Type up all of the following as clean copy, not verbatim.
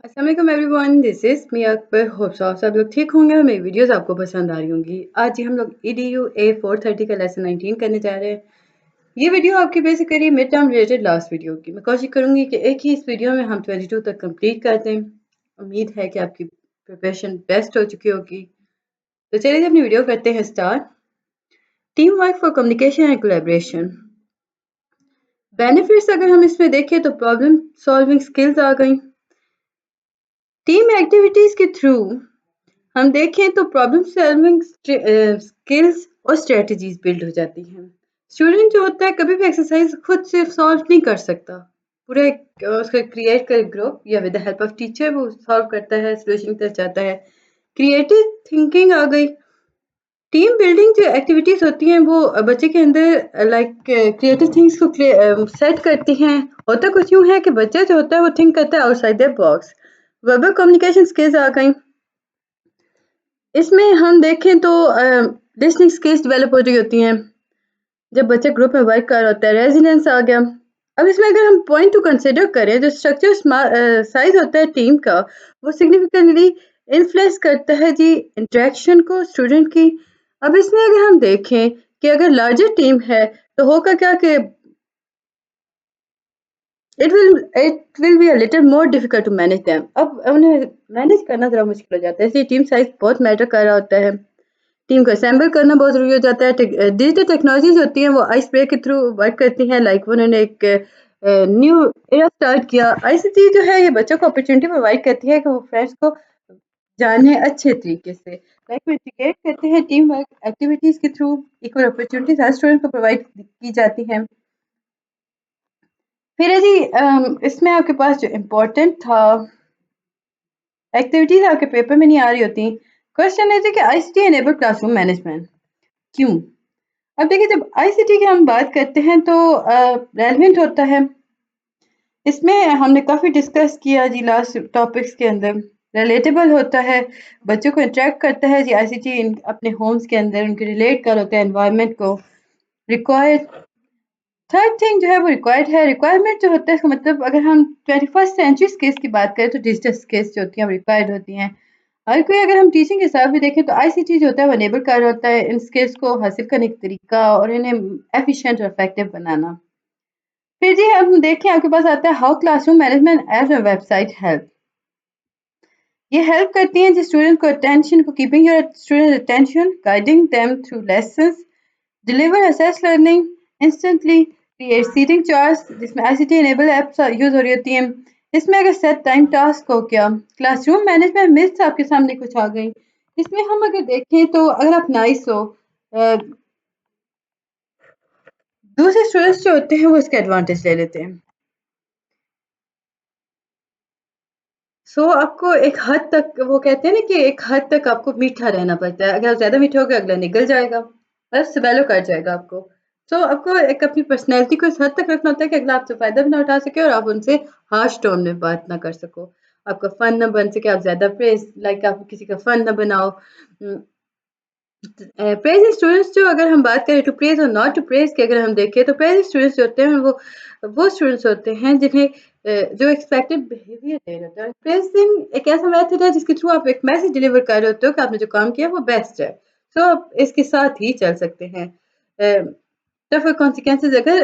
अस्सलाम वालेकुम everyone, this is me Akbar. Hope सब लोग ठीक होंगे और मेरी वीडियोस आपको पसंद आ रही होंगी। आज ही हम लोग EDU A430 का लेसन 19 करने जा रहे हैं। ये वीडियो आपकी basically mid term related last video होगी। मैं कोशिश करूंगी कि एक ही इस वीडियो में हम 22 तक कंप्लीट कर दें। उम्मीद है कि आपकी प्रिपरेशन बेस्ट हो चुकी होगी। तो चलिए अपनी वीडियो करते हैं start. Team work for communication and collaboration. Benefits अगर हम इसमें देखें तो प्रॉब्लम सॉल्विंग स्किल्स आ गई। टीम एक्टिविटीज के थ्रू हम देखें तो प्रॉब्लम सॉल्विंग स्किल्स और स्ट्रेटजीज बिल्ड हो जाती हैं। स्टूडेंट जो होता है कभी भी एक्सरसाइज खुद से सॉल्व नहीं कर सकता। पूरा उसका क्रिएट कर ग्रुप या with the help of teacher वो सॉल्व करता है, सोल्यूशन की तरफ जाता है। क्रिएटिव थिंकिंग आ गई। टीम बिल्डिंग जो एक्टिविटीज होती हैं वो बच्चे के अंदर क्रिएटिव थिंग्स को सेट करती हैं। होता कुछ यूँ है कि बच्चा जो होता है वो थिंक करता है outside the box. Verbal communication skills आ गई। इसमें हम देखें तो लिसनिंग स्किल्स डेवलप हो रही होती हैं जब बच्चे ग्रुप में वर्क कर रहा होता है। रेजिडेंस आ गया। अब इसमें अगर हम पॉइंट टू कंसिडर करें, जो स्ट्रक्चर साइज होता है टीम का वो सिग्निफिकेंटली इन्फ्लुएंस करता है जी इंटरेक्शन को स्टूडेंट की। अब इसमें अगर हम देखें कि अगर लार्जर टीम है तो होगा क्या कि it will be a little more difficult to manage them। अब उन्हें मैनेज करना ज़रा मुश्किल हो जाता है, इसलिए टीम साइज बहुत मैटर कर रहा होता है। टीम को असेंबल करना बहुत ज़रूरी हो जाता है। डिजिटल टेक्नोलॉजीज होती हैं वो आइस ब्रेक के थ्रू वर्क करती हैं। लाइक उन्होंने एक न्यू एरा स्टार्ट किया। ICT जो है ये बच्चों को अपॉर्चुनिटी प्रोवाइड करती है कि वो फ्रेंड्स को जाने अच्छे तरीके से। लाइक वो इंटीग्रेट करते हैं टीम वर्क एक्टिविटीज़ के थ्रू। इक्वल अपॉर्चुनिटीज हर स्टूडेंट को प्रोवाइड की जाती हैं। फिर है जी इसमें आपके पास जो इम्पोर्टेंट था एक्टिविटीज आपके पेपर में नहीं आ रही होती। क्वेश्चन है जी कि ICT एनेबल क्लासरूम मैनेजमेंट क्यों? अब देखिए जब ICT की हम बात करते हैं तो रेलेवेंट होता है। इसमें हमने काफ़ी डिस्कस किया जी लास्ट टॉपिक्स के अंदर। रिलेटेबल होता है, बच्चों को इंटरेक्ट करता है जी ICT अपने होम्स के अंदर उनके रिलेट कर होता है एनवायरनमेंट को। रिक्वायर्ड थर्ड थिंग जो है वो रिक्वायर्ड है। रिक्वायरमेंट जो होता है इसका मतलब अगर हम 21st सेंचुरी स्किल्स की बात करें तो डिजिटल स्किल्स जो होती हैं वो रिक्वायर्ड होती हैं। हर कोई अगर हम टीचिंग के हिसाब से देखें तो ICT जो होता है वो अनेबल कर रहा होता है इन स्किल्स को हासिल करने का तरीका और इन्हें एफिशिएंट और इफेक्टिव बनाना। फिर जी हम देखें आपके पास आता है how classroom management as a website help. ये हेल्प करती हैं जिस स्टूडेंट को अटेंशन को keeping your student attention, guiding them through lessons, deliver assess learning instantly, create seating charts जिसमें ICT इनेबल एप्स यूज हो रही होती हैं। इसमें अगर सेट टाइम टास्क हो गया। क्लासरूम मैनेजमेंट मिथ्स आपके सामने कुछ आ गई। इसमें हम अगर देखें तो अगर आप नाइस हो दूसरे स्टूडेंट्स जो होते हैं वो इसका एडवांटेज ले लेते हैं। आपको एक हद तक वो कहते हैं ना कि एक हद तक आपको मीठा रहना पड़ता है। अगर आप ज़्यादा मीठे हो गए अगला निगल जाएगा, बस स्वेलो कर जाएगा आपको। आपको एक अपनी पर्सनैलिटी को इस हद तक रखना होता है कि अगला आपसे फ़ायदा भी ना उठा सके और आप उनसे हार्श टोन में बात ना कर सको। आपका फ़न ना बन सके, आप ज़्यादा प्रेज़ लाइक आप किसी का फ़न ना बनाओ। प्रेज़ स्टूडेंट्स जो अगर हम बात करें टू प्रेज़ और नॉट टू प्रेज़ की अगर हम देखें तो प्रेज़ स्टूडेंट्स जो होते हैं वो स्टूडेंट्स होते हैं जिन्हें जो एक्सपेक्टेड बिहेवियर दे रहे होते हैं। प्रेज़िंग एक ऐसा मेथड है जिसके थ्रू आप एक मैसेज डिलीवर कर रहे होते हो कि आपने जो काम किया वो बेस्ट है। आप इसके साथ ही चल सकते हैं। तो फिर कॉन्सिक्वेंसेस अगर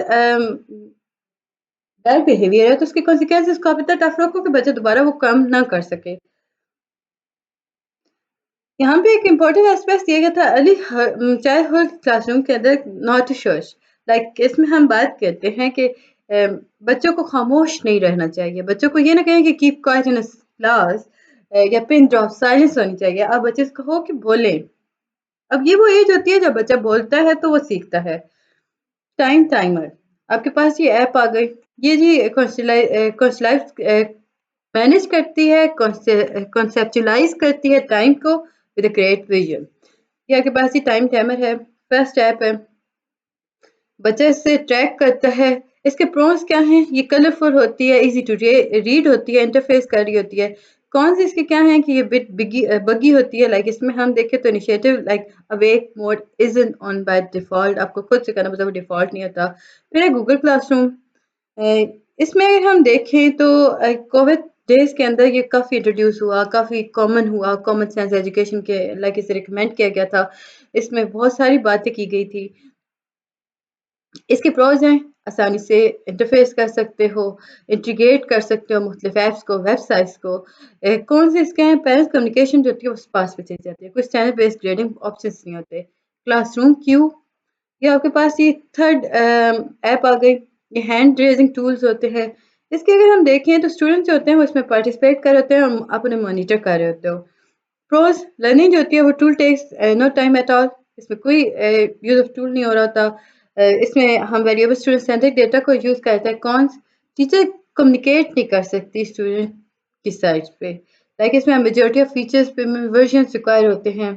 बैड बिहेवियर है तो उसके कॉन्सिक्वेंसेस को आप इतना टफ रखो कि बच्चा दोबारा वो काम ना कर सके। यहाँ पे एक इम्पोर्टेंट एस्पेक्ट दिया गया था अर्ली चाइल्डहुड क्लासरूम के अंदर नॉट टू शश। लाइक इसमें हम बात करते हैं कि बच्चों को खामोश नहीं रहना चाहिए। बच्चों को ये ना कहें कि कीप क्वाइट इन क्लास या पिन ड्रॉप साइलेंस होनी चाहिए। आप बच्चे को कहो कि बोलें। अब ये वो एज होती है जब बच्चा बोलता है तो वो सीखता है। टाइम टाइमर आपके पास ये ऐप आ गई। ये जी कॉन्सेप्चुलाइज मैनेज करती है, कॉन्सेप्चुलाइज करती है टाइम को विद अ ग्रेट विजन। ये आपके पास ही टाइम टाइमर है। फर्स्ट ऐप है, बच्चा इससे ट्रैक करता है। इसके प्रोस क्या हैं? ये कलरफुल होती है, इजी टू रीड होती है, इंटरफेस कर रही होती है। कौन से इसके क्या हैं कि ये बिट बगी होती है। लाइक इसमें हम देखें तो initiative like awake mode isn't on by default. आपको खुद से करना मतलब डिफॉल्ट नहीं होता। फिर है गूगल क्लासरूम। इसमें अगर हम देखें तो कोविड डेज के अंदर ये काफ़ी इंट्रोड्यूस हुआ, काफ़ी कॉमन हुआ, कॉमन सेंस एजुकेशन के लाइक इसे रिकमेंड किया गया था। इसमें बहुत सारी बातें की गई थी। इसके प्रोज हैं, आसानी से इंटरफेस कर सकते हो, इंटीग्रेट कर सकते हो मुख्तलिफ ऐप्स को, वेबसाइट्स को। कौन से इसके हैं, पेरेंट्स कम्युनिकेशन जो होती है वो पास पे चली जाती है, कुछ चैनल बेस्ड ग्रेडिंग ऑप्शंस नहीं होते। क्लासरूम क्यू, ये आपके पास ये थर्ड ऐप आ गई, ये हैंड रेजिंग टूल्स होते हैं। इसके अगर हम देखें तो स्टूडेंट्स जो होते हैं वो इसमें पार्टिसिपेट कर रहे होते हैं और आप उन्हें मॉनिटर कर रहे होते हो। प्रोस, लर्निंग जो होती है वो tool takes no time at all, इसमें कोई यूज ऑफ टूल नहीं हो रहा होता। इसमें हम वेरिएबल स्टूडेंट सेंट्रिक डेटा को यूज करते हैं। कॉन्स, टीचर कम्युनिकेट नहीं कर सकती स्टूडेंट की साइड पे, लाइक इसमें मेजॉरिटी ऑफ फीचर्स पे वर्जन रिक्वायर होते हैं।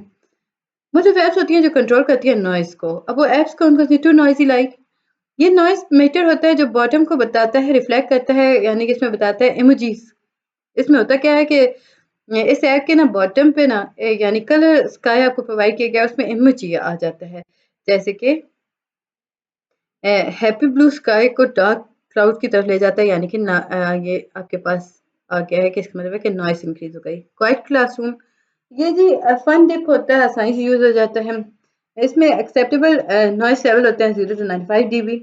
मतलब ऐप्स होती हैं जो कंट्रोल करती है नॉइज़ को। अब वो ऐप्स कौन कौन सी, टू नॉइज़ी लाइक, ये नॉइज़ मीटर होता है जो बॉटम को बताता है, रिफ्लेक्ट करता है, यानी कि इसमें बताता है इमोजीज। इसमें होता क्या है कि इस ऐप के ना बॉटम पे ना यानी कलर स्काई आपको प्रोवाइड किया गया, उसमें इमोजी आ जाता है। जैसे कि हैप्पी ब्लू स्काई को डार्क क्लाउड की तरफ ले जाता है, यानी कि ना ये आपके पास आ गया है कि इसका मतलब है कि नॉइस इंक्रीज हो गई। क्वाइट क्लासरूम, ये जी फन डिप होता है, आसानी से यूज हो जाता है। इसमें एक्सेप्टेबल नॉइस लेवल होते हैं 0 to 95 dB।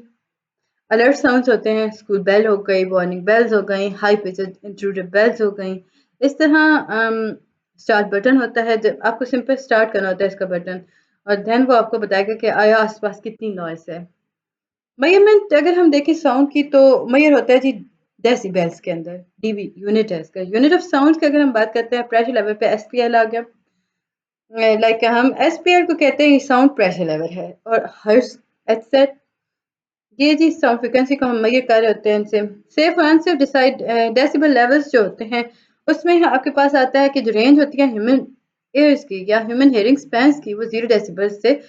अलर्ट साउंड्स होते हैं, स्कूल बेल हो गई, वार्निंग बेल्स हो गई, हाई पिचड इंट्रूडर बेल्स हो गई। इस तरह स्टार्ट बटन होता है, जब आपको सिंपल स्टार्ट करना होता है इसका बटन, और देन वो आपको बताएगा कि आया आसपास कितनी नॉइस है। मेजरमेंट अगर हम देखें साउंड की तो मेजर होता है जी डेसिबल्स के अंदर, डीबी यूनिट है इसका। यूनिट ऑफ साउंड की अगर हम बात करते हैं, प्रेशर लेवल पे एसपीएल आ गया। लाइक हम एसपीएल को कहते हैं साउंड प्रेशर लेवल है, और हर्ट्ज एचसेट, ये जी साउंड फ्रिक्वेंसी को हम मेजर कर रहे होते हैं इनसे। Safe answer decide decibel levels जो होते हैं, उसमें आपके पास आता है कि जो रेंज होती है ह्यूमन एयर्स की या ह्यूमन हेयरिंग स्पैन्स की, वो 0 डेसिबल से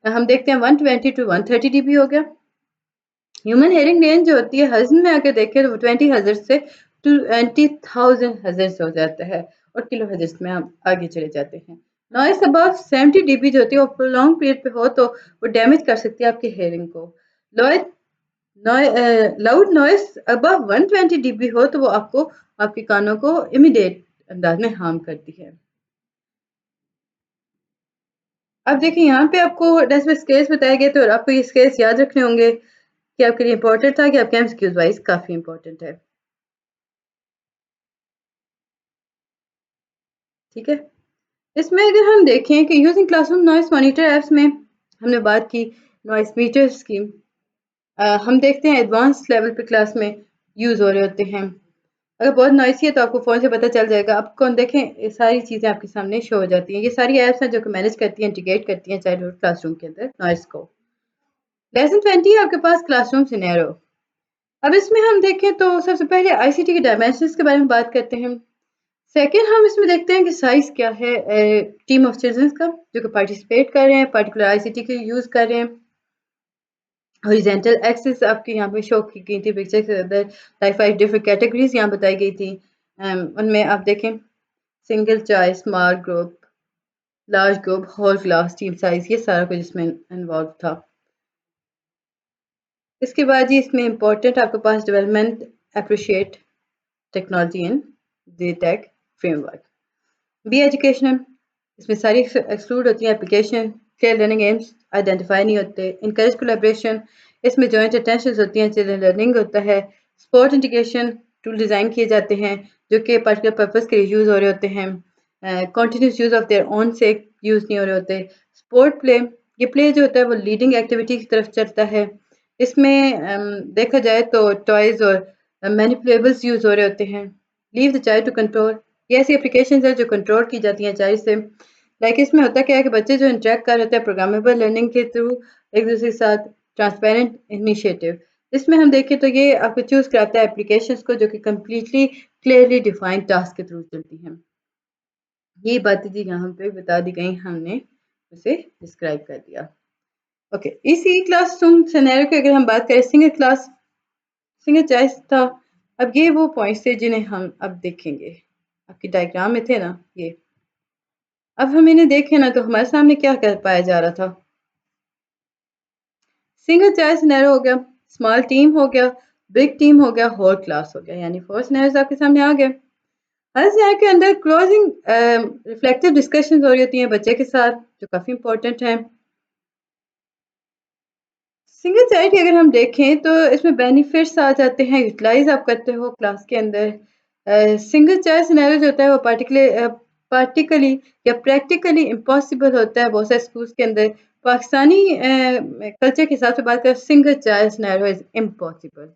हम देखते हैं 120 to 130 dB हो गया। ह्यूमन हेयरिंग रेंज जो होती है हज़्म में अगर देखें तो वो 20 हज़र्ट्ज़ से 20,000 हज़र्ट्ज़ हो जाता है, और किलो हज़र्ट्ज़ में हम आगे चले जाते हैं। नॉइस अबव 70 dB जो होती है वो प्रोलॉन्ग पीरियड पे हो तो वो डैमेज कर सकती है आपकी हेयरिंग को। लाउड नॉइस अबव 120 dB हो तो वो आपको आपके कानों को इमीडिएट अंदाज में हार्म करती है। अब देखिए यहाँ पे आपको डेसिबल स्केल्स बताए गए, तो आपको ये स्केल्स याद रखने होंगे कि आपके लिए इंपॉर्टेंट था, कि आपके एमसीक्यूज वाइज काफ़ी इंपॉर्टेंट है। ठीक है, इसमें अगर हम देखें कि using classroom noise monitor apps में हमने बात की नॉइस मीटर्स की। हम देखते हैं एडवांस लेवल पे क्लास में यूज़ हो रहे होते हैं। अगर बहुत नॉइसी है तो आपको फ़ोन से पता चल जाएगा। आप कौन देखें, ये सारी चीज़ें आपके सामने शो हो जाती हैं। ये सारी ऐप्स हैं जो कि मैनेज करती हैं, इंटीग्रेट करती हैं चाइल्डहुड क्लासरूम के अंदर नॉइस को। लेसन 20 आपके पास क्लासरूम सिनेरियो। अब इसमें हम देखें तो सबसे पहले आईसीटी के डायमेंशंस के बारे में बात करते हैं। सेकंड हम इसमें देखते हैं कि साइज़ क्या है टीम ऑफ चिल्ड्रंस का जो कि पार्टिसिपेट कर रहे हैं, पर्टिकुलर आईसीटी के यूज़ कर रहे हैं। हॉरिजॉन्टल एक्सिस आपकी यहाँ पे शो की गई थी पिक्चर के अंदर, लाइक 5 डिफरेंट कैटेगरीज यहाँ बताई गई थी। उनमें आप देखें single child, small group, large group, whole class, team size, ये सारा कुछ इसमें इन्वॉल्व था। इसके बाद जी इसमें इंपॉर्टेंट आपके पास development appreciate technology in the tech framework. Be educational, इसमें सारी एक्सक्लूड होती हैं application, clear learning aims identify नहीं होते। इनकरेज कोलैबोरेशन, इसमें जॉइंट अटेंशन होती हैं, चिल्ड्रन लर्निंग होता है। स्पोर्ट इंटीग्रेशन टूल डिज़ाइन किए जाते हैं जो कि पर्टिकुलर पर्पज़ के लिए यूज़ हो रहे होते हैं। Continuous use of their own से यूज़ नहीं हो रहे होते। स्पोर्ट प्ले, ये प्ले जो होता है वो लीडिंग एक्टिविटी की तरफ चलता है। इसमें देखा जाए तो टॉयज़ और मैनिपुलेबल्स यूज़ हो रहे होते हैं। Leave the child to control, ये ऐसी एप्लीकेशंस है जो कंट्रोल की जाती हैं चाइल्ड से। लाइक इसमें होता क्या है कि बच्चे जो इंटरेक्ट कर रहे होते हैं प्रोग्रामेबल लर्निंग के थ्रू एक दूसरे के साथ, ट्रांसपेरेंट इनिशिएटिव। इसमें हम देखें तो ये आपको चूज़ कराता है एप्लीकेशंस को जो कि कम्प्लीटली क्लियरली डिफाइंड टास्क के थ्रू चलती हैं। ये बातें जी यहाँ पे बता दी गई, हमने उसे डिस्क्राइब कर दिया। ओके, इसी क्लासरूम सिनेरियो की अगर हम बात करें, सिंगल चॉइस था। अब ये वो पॉइंट्स थे जिन्हें हम अब देखेंगे। आपकी डायग्राम में थे ना ये, अब हम इन्हें देखें ना तो हमारे सामने क्या कर पाया जा रहा था। सिंगल चॉइस सिनेरियो हो गया, स्मॉल टीम हो गया, बिग टीम हो गया, होल क्लास हो गया, यानी फोर सिनेरियोस आपके सामने आ गए। हर स्नैप के अंदर क्लोजिंग रिफ्लेक्टिव डिस्कशंस हो रही होती हैं बच्चे के साथ, जो काफ़ी इंपॉर्टेंट है। सिंगल साइड की अगर हम देखें तो इसमें बेनिफिट्स आ जाते हैं, यूटिलाइज आप करते हो क्लास के अंदर। सिंगल चाइल्ड सिनेरियो जो होता है वो पार्टिकली या प्रैक्टिकली इम्पॉसिबल होता है बहुत सारे स्कूल्स के अंदर। पाकिस्तानी कल्चर के हिसाब से बात करें, single child scenario is impossible.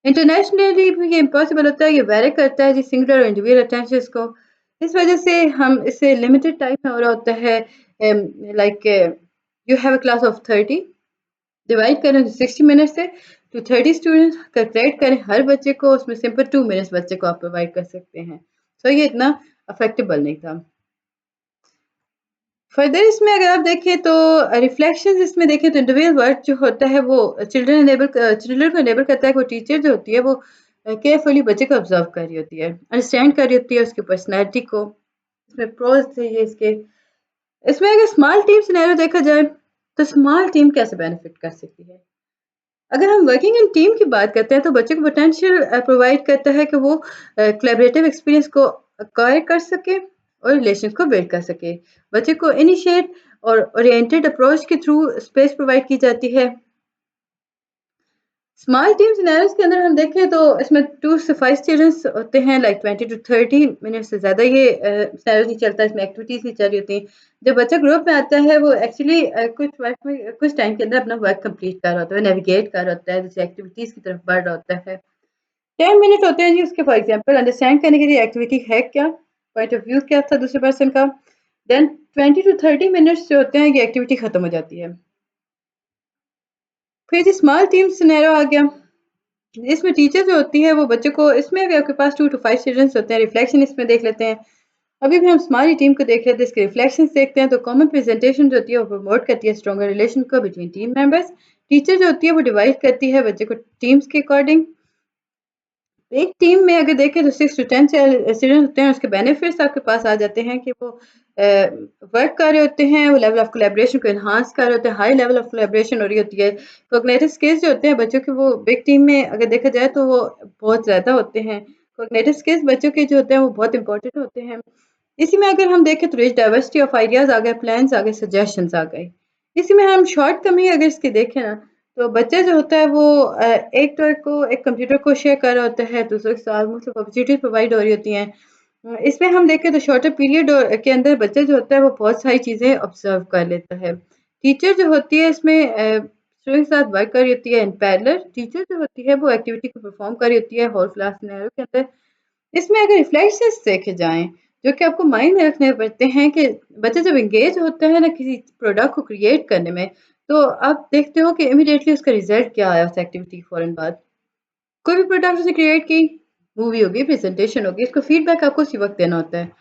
Internationally भी ये इम्पॉसिबल होता है, ये वेरी करता है जी सिंगुलर और इंडिविजुअल अटेंशन को। इस वजह से हम इससे लिमिटेड टाइम में हो रहा होता है। Like you have a class of 30, divide करें 60 मिनट से तो 30 स्टूडेंट्स कैलकुलेट करें हर बच्चे को, उसमें सिंपल 2 मिनट्स बच्चे को आप प्रोवाइड कर सकते हैं। सो ये इतना अफेक्टेबल नहीं था। फर्दर इसमें अगर आप देखें तो रिफ्लेक्शंस इसमें देखें तो इंडिविजुअल वर्क जो होता है वो चिल्ड्रन को एनेबल करता है कि वो टीचर जो होती है वो केयरफुली बच्चे को ऑब्जर्व कर रही होती है, अंडरस्टैंड कर रही होती है उसकी पर्सनैलिटी को। इसमें प्रोज थे ये इसके। इसमें अगर स्मॉल टीम सिनेरियो देखा जाए तो स्मॉल टीम कैसे बेनिफिट कर सकती है। अगर हम वर्किंग इन टीम की बात करते हैं तो बच्चे को पोटेंशियल प्रोवाइड करता है कि वो कोलैबोरेटिव एक्सपीरियंस को अक्वायर कर सके और रिलेशन को बिल्ड कर सके। बच्चे को इनिशिएट और ओरिएंटेड अप्रोच के थ्रू स्पेस प्रोवाइड की जाती है। स्मॉल टीम सिनेरियोज के अंदर हम देखें तो इसमें 2 से 5 स्टूडेंट्स होते हैं, लाइक 20 to 30 मिनट से ज़्यादा ये सिनेरियो नहीं चलता, इसमें एक्टिविटीज़ नहीं चल रही होती। जब बच्चा ग्रुप में आता है वो एक्चुअली कुछ टाइम के अंदर अपना वर्क कंप्लीट कर रहा होता है, नेविगेट कर रहा होता है, जैसे एक्टिविटीज़ की तरफ बढ़ रहा होता है। 10 मिनट होते हैं जी उसके, फॉर एग्जांपल अंडरस्टैंड करने के लिए एक्टिविटी है क्या, पॉइंट ऑफ व्यू क्या था दूसरे पर्सन का। देन 20 to 30 मिनट्स जो होते हैं ये एक्टिविटी खत्म हो जाती है। फिर जी स्मॉल टीम सिनेरियो आ गया। इसमें टीचर जो होती है वो बच्चे को, इसमें भी आपके पास 2 to 5 स्टूडेंट्स होते हैं। रिफ्लेक्शन इसमें देख लेते हैं। अभी भी हम स्मॉल टीम को देख लेते हैं, इसके रिफ्लेक्शंस देखते हैं। तो कॉमन प्रेजेंटेशन जो होती है वो प्रमोट करती है स्ट्रॉन्गर रिलेशन को बिटवीन टीम मेंबर्स। टीचर जो होती है वो डिवाइड करती है बच्चे को टीम्स के अकॉर्डिंग। एक टीम में अगर देखें तो 6 to 10 स्टूडेंट होते हैं, उसके बेनिफिट्स आपके पास आ जाते हैं कि वो वर्क कर रहे होते हैं, वो लेवल ऑफ कोलैबोरेशन को एनहांस कर रहे होते हैं, हाई लेवल ऑफ कोलैबोरेशन हो रही होती है। कॉग्निटिव स्किल्स जो होते हैं बच्चों के वो बिग टीम में अगर देखा जाए तो वो बहुत ज़्यादा होते हैं। कॉग्निटिव स्किल्स बच्चों के जो होते हैं वो बहुत इंपॉर्टेंट होते हैं। इसी में अगर हम देखें तो रिच डाइवर्सिटी ऑफ आइडियाज़ आ गए, प्लान्स आ गए, सजेशंस आ गए। इसी में हम शॉर्ट कमी अगर इसकी देखें ना तो बच्चा जो होता है वो एक कंप्यूटर को शेयर कर रहा होता है, दूसरों के साथ मुख्तलिफ अपॉर्चुनिटीज़ प्रोवाइड हो रही होती हैं। इसमें हम देखें तो शॉर्टर पीरियड के अंदर बच्चा जो होता है वो बहुत सारी चीज़ें ऑब्जर्व कर लेता है। टीचर जो होती है इसमें स्टूडेंट के साथ वर्क कर रही होती है इन पैरेलल। टीचर जो होती है वो एक्टिविटी को परफॉर्म कर रही होती है होल क्लास सिनेरियो के अंदर। इसमें अगर रिफ्लेक्शंस देखे जाएँ, जो कि आपको माइंड में रखने पड़ते हैं कि बच्चा जब एंगेज होता है ना किसी प्रोडक्ट को क्रिएट करने में, तो आप देखते हो कि इमीडिएटली उसका रिज़ल्ट क्या आया उस एक्टिविटी के फ़ौरन बाद। कोई भी प्रोडक्ट उसने क्रिएट की, मूवी होगी, प्रेज़ेंटेशन होगी, इसको फीडबैक आपको उसी वक़्त देना होता है।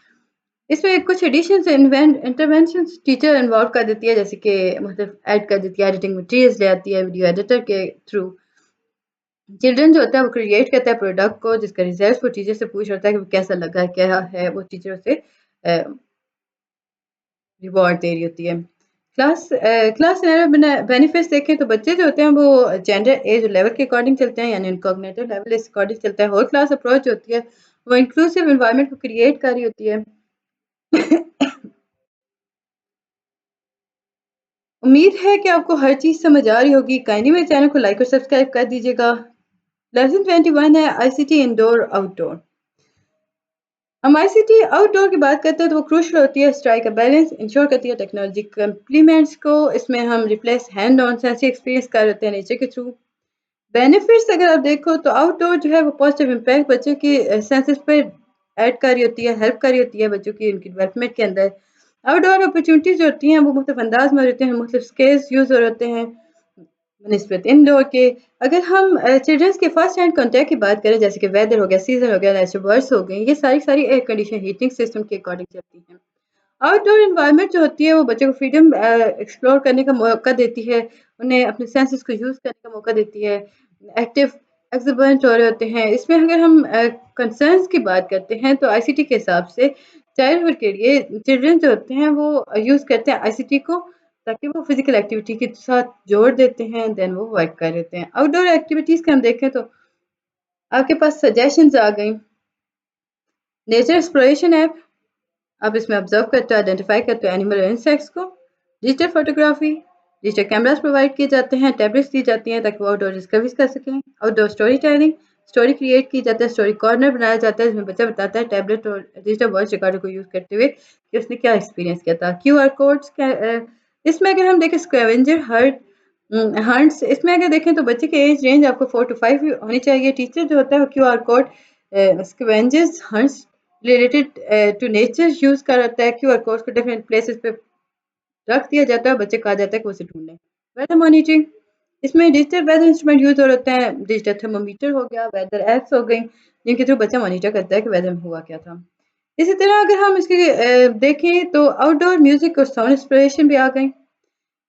इसमें कुछ एडिशंस इंटरवेंशंस टीचर इन्वॉल्व कर देती है, जैसे कि मतलब ऐड कर देती है, एडिटिंग मटीरियल्स ले आती है वीडियो एडिटर के थ्रू। चिल्ड्रन जो होता है वो क्रिएट करता है प्रोडक्ट को, जिसका रिजल्ट वो टीचर से पूछ रहा है कि वो कैसा लगा, क्या है, वो टीचर उसे रिवॉर्ड दे रही होती है। क्लास बेनिफिट्स देखें तो बच्चे जो होते हैं वो जेंडर एज और लेवल के अकॉर्डिंग चलते हैं, यानी कॉग्निटिव लेवल इस अकॉर्डिंग चलता है। होल क्लास अप्रोच होती है वो इंक्लूसिव एनवायरनमेंट को क्रिएट कर रही होती है। उम्मीद है कि आपको हर चीज़ समझ आ रही होगी। काइंडली मेरे चैनल को लाइक और सब्सक्राइब कर दीजिएगा। लेसन 21 है आईसीटी इंडोर आउटडोर। हम आईसीटी आउटडोर की बात करते हैं तो वो क्रूशल होती है, स्ट्राइक अ बैलेंस, इंश्योर करती है टेक्नोलॉजी कम्प्लीमेंट्स को। इसमें हम replace hand on sensory experience कर रहे हैं नेचर के थ्रू। बेनिफिट्स अगर आप देखो तो आउटडोर जो है वो पॉजिटिव इम्पैक्ट बच्चों की सेंसेस पे ऐड कर रही होती है, हेल्प कर रही होती है बच्चों की उनकी डेवलपमेंट के अंदर। आउटडोर अपॉर्चुनिटीज़ जो होती हैं वो मुख्तलिफ अंदाज में होते हैं, मुख्तलिफ स्किल्स यूज़ हो होते हैं निस्बत इंडोर के। अगर हम चिल्ड्रंस के फर्स्ट हैंड कॉन्टैक्ट की बात करें, जैसे कि वेदर हो गया, सीजन हो गया, नेचुरल बर्ड्स हो गई, ये सारी सारी एयर कंडीशन हीटिंग सिस्टम के अकॉर्डिंग चलती हैं। आउटडोर एनवायरनमेंट जो होती है वो बच्चों को फ्रीडम एक्सप्लोर करने का मौका देती है, उन्हें अपने सेंसेस को यूज़ करने का मौका देती है, एक्टिव एक्सुबेंट हो रहे होते हैं। इसमें अगर हम कंसर्न्स की बात करते हैं तो आईसीटी के हिसाब से चाइल्डहुड के लिए चिल्ड्रन जो होते हैं वो यूज़ करते हैं आईसीटी को, ताकि वो फिजिकल एक्टिविटी के साथ जोड़ देते हैं, देन वो वर्क कर लेते हैं। आउटडोर एक्टिविटीज़ के हम देखें तो आपके पास सजेशंस आ गई। नेचर एक्सप्लोरेशन ऐप, आप इसमें ऑब्जर्व करते हो, आइडेंटिफाई करते हो एनिमल और इंसेक्ट्स को। Digital photography, digital cameras provide किए जाते हैं, टैबलेट्स दी जाती हैं ताकि वो आउटडोर डिस्कवरीज कर सकें। Outdoor story telling, story create की जाता है, स्टोरी कॉर्नर बनाया जाता है जिसमें बच्चा बताता है टैबलेट और डिजिटल वॉइस रिकॉर्डर को यूज़ करते हुए कि उसने क्या एक्सपीरियंस किया था। QR कोड्स, इसमें अगर हम देखें स्कैवेंजर हंट्स, इसमें अगर देखें तो बच्चे की एज रेंज आपको 4 to 5 होनी चाहिए। टीचर जो होता है वो QR code scavengers hunts related to nature use कर होता है। QR कोड्स को डिफरेंट प्लेसेस पे रख दिया जाता है, बच्चे कहा जाता है कि उसे ढूंढें। वेदर मॉनिटरिंग, इसमें डिजिटल वेदर इंस्ट्रूमेंट यूज हो होते हैं, डिजिटल थर्मोमीटर हो गया, वेदर एप्स हो गई जिनके थ्रू बच्चा मॉनिटर करता है कि वेदर में हुआ क्या था। इसी तरह अगर हम इसकी देखें तो आउटडोर म्यूजिक और साउंड इंस्पिरेशन भी आ गई।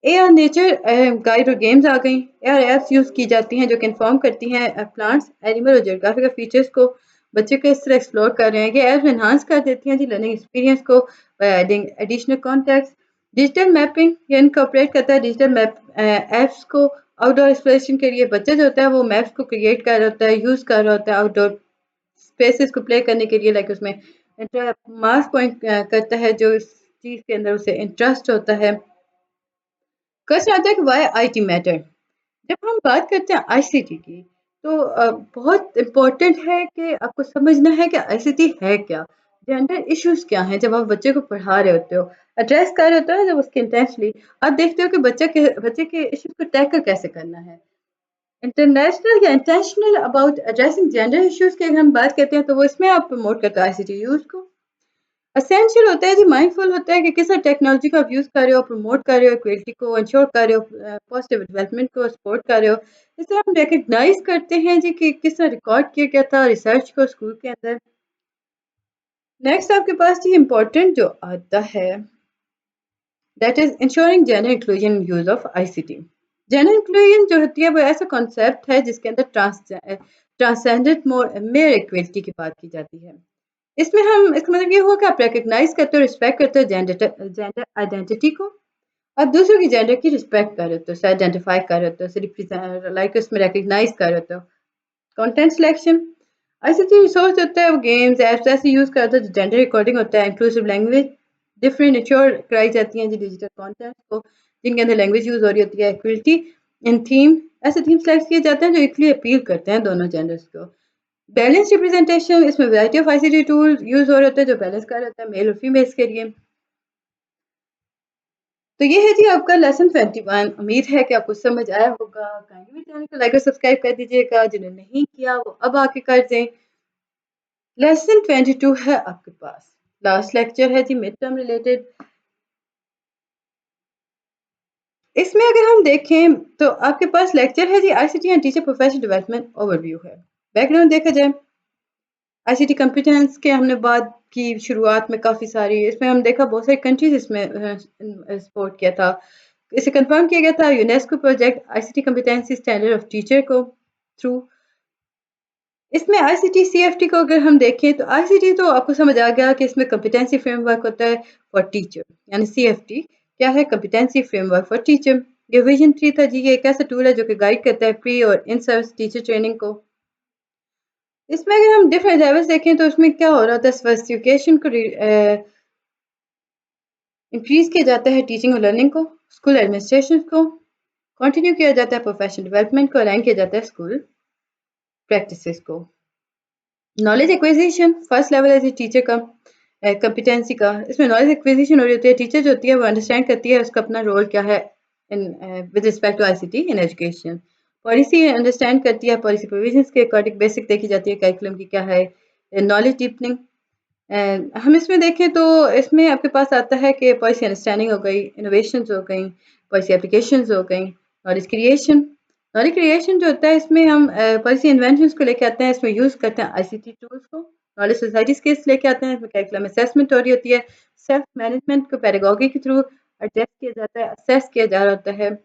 एआर नेचर गाइड और गेम्स आ गई। एआर एप्स यूज की जाती हैं जो कि इन्फॉर्म करती हैं प्लांट्स, एनिमल और जियोग्राफिकल फीचर्स को बच्चे को इस तरह एक्सप्लोर कर रहे हैं। ये एप्स एनहांस कर देती हैं जी लर्निंग एक्सपीरियंस को by adding additional context. Digital mapping, ये इनकॉर्पोरेट करता है डिजिटल मैप एप्स को आउटडोर एक्सप्लोरेशन के लिए। बच्चा जो होता है वो मैप्स को क्रिएट कर रहा होता है, यूज कर रहा होता है आउटडोर स्पेसेस को प्ले करने के लिए, लाइक उसमें मार्क पॉइंट करता है जो इस चीज के अंदर उसे इंटरेस्ट होता है। क्वेश्चन आता है कि वाई आईटी मैटर। जब हम बात करते हैं आईसीटी की तो बहुत इम्पोर्टेंट है कि आपको समझना है कि आईसीटी है क्या, जेंडर इश्यूज क्या हैं। जब आप बच्चे को पढ़ा रहे होते हो, एड्रेस कर रहे होते हो, जब उसके इंटेंशनली आप देखते हो कि बच्चे के इश्यूज को टैकल कैसे करना है। इंटरनेशनल या intentional about addressing gender issues की अगर हम बात करते हैं तो वो इसमें आप प्रमोट करते हो आईसीटी यूज को। एसेंशियल होता है जी, माइंडफुल होता है कि किस टेक्नोलॉजी का आप यूज़ कर रहे हो, प्रमोट कर रहे हो, इक्वलिटी को इंश्योर कर रहे हो, पॉजिटिव डेवलपमेंट को सपोर्ट कर रहे हो। इस तरह हम रिकग्नाइज करते हैं जी कि किस तरह रिकॉर्ड किया गया था रिसर्च को स्कूल के अंदर। नेक्स्ट आपके पास जी इम्पोर्टेंट जो आता है that is ensuring gender inclusion use of ICT. Gender inclusion जो होती है वो ऐसा कॉन्सेप्ट है जिसके अंदर ट्रांसजेंडर मेयर इक्वलिटी की बात की जाती है। इसमें हम इसका मतलब ये हुआ कि आप रिकग्नाइज करते हो, रिस्पेक्ट करते हो जेंडर आइडेंटिटी को और दूसरों की जेंडर की रिस्पेक्ट कर रहे हो, उसे आइडेंटिफाई कर रहे हो, उसे रिप्रेजेंट लाइक उसमें रिकग्नाइज कर रहे हो। कंटेंट सिलेक्शन, आईसीटी रिसोर्स होता है वो गेम्स ऐप्स ऐसे यूज करता है जो जेंडर रिकॉर्डिंग होता है, इंक्लूसिव लैंग्वेज डिफरेंट इंश्योर कराई जाती हैं जो डिजिटल कंटेंट को जिनके अंदर लैंग्वेज यूज हो रही होती है। इक्वलिटी इन थीम, ऐसे थीम सेलेक्ट किए जाते हैं जो इक्वली अपील करते हैं दोनों जेंडर्स को। बैलेंस रिप्रेजेंटेशन, इसमें variety of ICT tool use हो रहे होते हैं जो बैलेंस कर रहे होते हैं मेल और फीमेल्स के लिए। तो ये है जी आपका लेसन 21। उम्मीद है कि आपको समझ आया होगा। काइंडली चैनल को लाइक और सब्सक्राइब कर दीजिएगा, जिन्होंने नहीं किया वो अब आके कर दें। लेसन 22 है आपके पास, लास्ट लेक्चर है जी मिड टर्म रिलेटेड। इसमें अगर हम देखें तो आपके पास लेक्चर है जी ICT and teacher professional development overview है। बैकग्राउंड देखा जाए, आईसीटी कंप्यूटेंस के हमने बात की शुरुआत में काफ़ी सारी, इसमें हम देखा बहुत सारी कंट्रीज इसमें सपोर्ट किया था। इसे कंफर्म किया गया था UNESCO project ICT competency standard of teacher को थ्रू। इसमें आईसीटी सीएफटी को अगर हम देखें तो आईसीटी तो आपको समझ आ गया कि इसमें कंप्यूटेंसी फ्रेमवर्क होता है फॉर टीचर, यानी सीएफटी क्या है, कंप्यूटेंसी फ्रेमवर्क फॉर टीचर। ये विजन 3 था जी, ये एक ऐसा टूल है जो कि गाइड करता है प्री और इन सर्विस टीचर ट्रेनिंग को। इसमें अगर हम डिफरेंट लेवल्स देखें तो इसमें क्या हो रहा था, स्पेसिफिकेशन को इंक्रीज किया जाता है, टीचिंग और लर्निंग को, स्कूल एडमिनिस्ट्रेशन को कंटिन्यू किया जाता है, प्रोफेशनल डेवलपमेंट को अलाइन किया जाता है स्कूल प्रैक्टिसेस को। नॉलेज एक्विजिशन फर्स्ट लेवल है टीचर का कंपिटेंसी का। इसमें नॉलेज एक्विजिशन हो रही होती है, टीचर जो होती है वो अंडरस्टैंड करती है उसका अपना रोल क्या है in with respect to ICT in education. Policy understand करती है, पॉलिसी प्रोविजंस के अकॉर्डिंग बेसिक देखी जाती है करिकुलम की क्या है। नॉलेज डीपनिंग, हम इसमें देखें तो इसमें आपके पास आता है कि पॉलिसी अंडरस्टैंडिंग हो गई, इनोवेशंस हो गई, पॉलिसी एप्लीकेशंस हो गई, नॉलेज क्रिएशन। नॉलेज क्रिएशन जो होता है इसमें हम पॉलिसी इन्वेंशंस को लेके आते हैं, इसमें यूज़ करते हैं आईसीटी टूल्स को। नॉलेज सोसाइटी स्किल्स लेके आते हैं, इसमें करिकुलम असेसमेंट हो रही होती है, सेल्फ मैनेजमेंट को पेडागोगी के थ्रू एडजस्ट किया जाता है, असेस किया जा रहा होता है।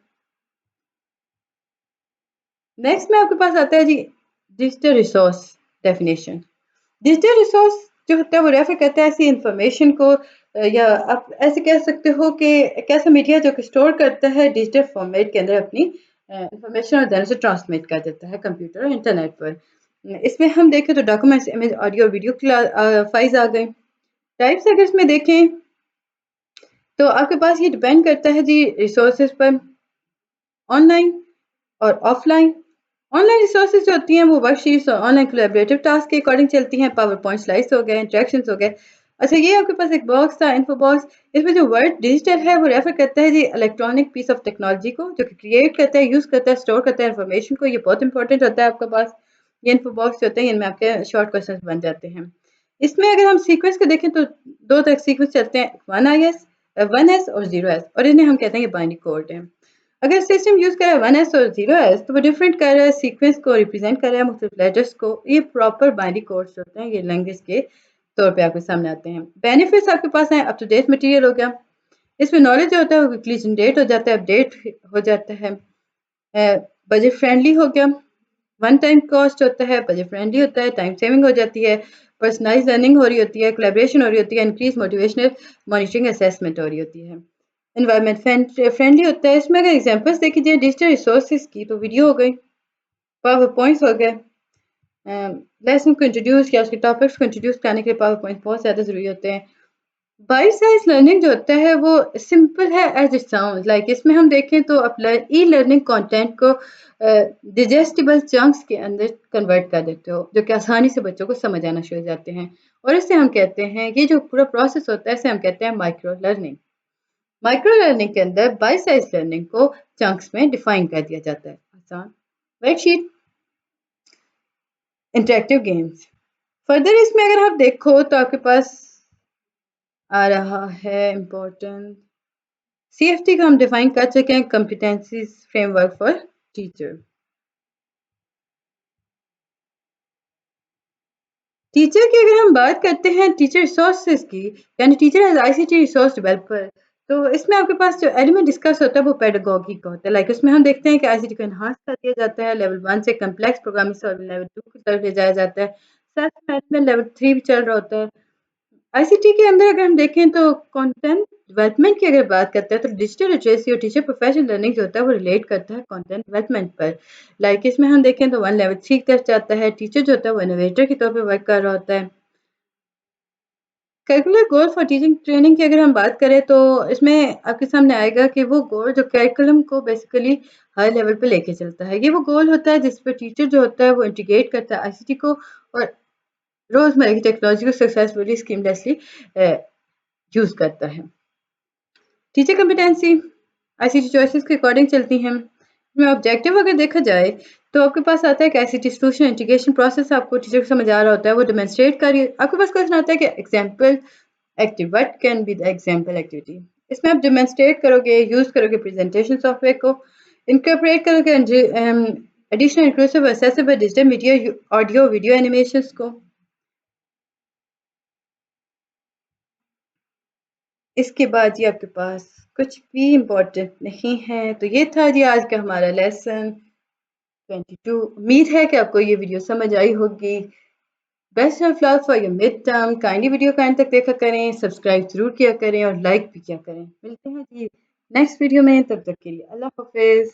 नेक्स्ट में आपके पास आता है जी digital resource definition. Digital resource जो होता है वो रेफर करता है ऐसी इंफॉर्मेशन को या आप ऐसे कह सकते हो कि एक ऐसा मीडिया जो कि स्टोर करता है डिजिटल फॉर्मेट के अंदर अपनी इंफॉर्मेशन और देन उसे ट्रांसमिट कर देता है कंप्यूटर और इंटरनेट पर। इसमें हम देखें तो documents, image, audio, video files आ गए। टाइप्स अगर इसमें देखें तो आपके पास ये डिपेंड करता है जी रिसोर्सेज पर, ऑनलाइन और ऑफलाइन। ऑनलाइन रिसोर्सेज जो होती हैं वो वर्कशीट्स और ऑनलाइन कोलैबोरेटिव टास्क के अकॉर्डिंग चलती हैं। पावर पॉइंट स्लाइड्स हो गए, इंटरेक्शंस हो गए। अच्छा, ये आपके पास एक बॉक्स था, इन्फो बॉक्स। इसमें जो वर्ड डिजिटल है वो रेफर करता है जी इलेक्ट्रॉनिक पीस ऑफ टेक्नोलॉजी को, जो कि क्रिएट करता है, यूज करता है, स्टोर करता है इन्फॉर्मेशन को। ये बहुत इंपॉर्टेंट होता है आपके पास। ये इन्फो बॉक्स होते हैं, इनमें आपके शॉर्ट क्वेश्चन बन जाते हैं। इसमें अगर हम सीक्वेंस को देखें तो दो तरह सीक्वेंस चलते हैं, 1S और 0S, और इन्हें हम कहते हैं कि बाइनरी कोड है। अगर सिस्टम यूज कर रहा है 1S और 0S तो वो डिफरेंट कर रहा है, सीक्वेंस को रिप्रेजेंट कर रहा है, मुख्तलिफ लेटर्स को। ये प्रॉपर बाइनरी कोड्स होते हैं, ये लैंग्वेज के तौर पे आपके सामने आते हैं। बेनिफिट्स आपके पास हैं, अप टू डेट मटेरियल हो गया, इसमें नॉलेज जो होता है वो क्विकली जनरेट हो जाता है, अपडेट हो जाता है। बजट फ्रेंडली हो गया, वन टाइम कॉस्ट होता है, बजट फ्रेंडली होता है, टाइम सेविंग हो जाती है, पर्सनलाइज लर्निंग हो रही होती है, कोलैबोरेशन हो रही होती है, इंक्रीज मोटिवेशनल मॉनिटरिंग असेसमेंट हो रही होती है। एनवायरनमेंट फ्रेंडली होता है। इसमें अगर एग्जांपल्स देखी जाए डिजिटल रिसोर्सेज की तो वीडियो हो गई, पावर पॉइंट्स हो गए। लेसन को इंट्रोड्यूस या उसके टॉपिक्स को इंट्रोड्यूस करने के लिए पावर पॉइंट्स बहुत ज़्यादा ज़रूरी होते हैं। बाइट साइज लर्निंग जो होता है वो सिंपल है एज इट साउंड लाइक। इसमें हम देखें तो आप ई लर्निंग कंटेंट को डिजेस्टिबल चंक्स के अंदर कन्वर्ट कर देते हो, जो कि आसानी से बच्चों को समझ आना शुरू हो जाते हैं। और इससे हम कहते हैं, ये जो पूरा प्रोसेस होता है इसे हम कहते हैं माइक्रो लर्निंग। माइक्रो लर्निंग के अंदर बाइट साइज लर्निंग को चंक्स में डिफाइन कर दिया जाता है। आसान वर्कशीट, इंटरेक्टिव गेम्स। फर्दर इसमें अगर आप देखो तो आपके पास आ रहा है इम्पोर्टेंट CFT का हम डिफाइन कर चुके हैं, competencies framework for teacher. Teacher की अगर हम बात करते हैं, टीचर रिसोर्सेज की, यानी teacher as ICT resource developer, तो इसमें आपके पास जो एलिमेंट डिस्कस होता है वो पेडागोगी का होता है। लाइक उसमें हम देखते हैं कि ICT को एनहांस कर दिया जाता है, लेवल 1 से कम्प्लेक्स प्रोग्रामिंग से लेवल 2 की तरफ ले जाया जाता है। सेल्फ मैनेजमेंट लेवल 3 भी चल रहा होता है। ICT के अंदर अगर हम देखें तो कंटेंट डेवलपमेंट की अगर बात करते हैं तो डिजिटल लिटरेसी और टीचर प्रोफेशनल लर्निंग जो होता है वो रिलेट करता है कंटेंट डेवलपमेंट पर। लाइक इसमें हम देखें तो 1 लेवल 3 की तरफ जाता है। टीचर जो होता है वो इनोवेटर के तौर पे वर्क कर रहा होता है। Curricular goal for teaching training की अगर हम बात करें तो इसमें आपके सामने आएगा कि वो गोल जो करिकुलम को बेसिकली हर लेवल पे लेके चलता है। ये वो गोल होता है जिस पर टीचर जो होता है वो इंटीग्रेट करता है ICT को और रोजमर्रा की टेक्नोलॉजी को सक्सेसफुली स्कीमलेसली यूज करता है। टीचर कॉम्पिटेंसी ICT चॉइसेस के अकॉर्डिंग चलती हैं। इसमें ऑब्जेक्टिव अगर देखा जाए तो आपके पास आता है कि ICT सॉल्यूशन इंटीग्रेशन प्रोसेस आपको टीचर को समझ आ रहा होता है, वो डेमोन्स्ट्रेट करिए। आपके पास क्वेश्चन आता है कि example active, what can be the example activity. इसमें आप डेमोन्स्ट्रेट करोगे, यूज करोगे प्रेजेंटेशन सॉफ्टवेयर को, इनकॉर्पोरेट करोगे additional inclusive accessible digital media, audio, video animations को। इसके बाद ये आपके पास कुछ भी इम्पोर्टेंट नहीं है। तो ये था जी आज का हमारा लेसन 22। उम्मीद है कि आपको ये वीडियो समझ आई होगी। Best of luck for your mid term. Kindly video को एंड तक देखा करें, सब्सक्राइब जरूर किया करें और लाइक भी किया करें। मिलते हैं जी नेक्स्ट वीडियो में, तब तक के लिए अल्लाह हाफिज।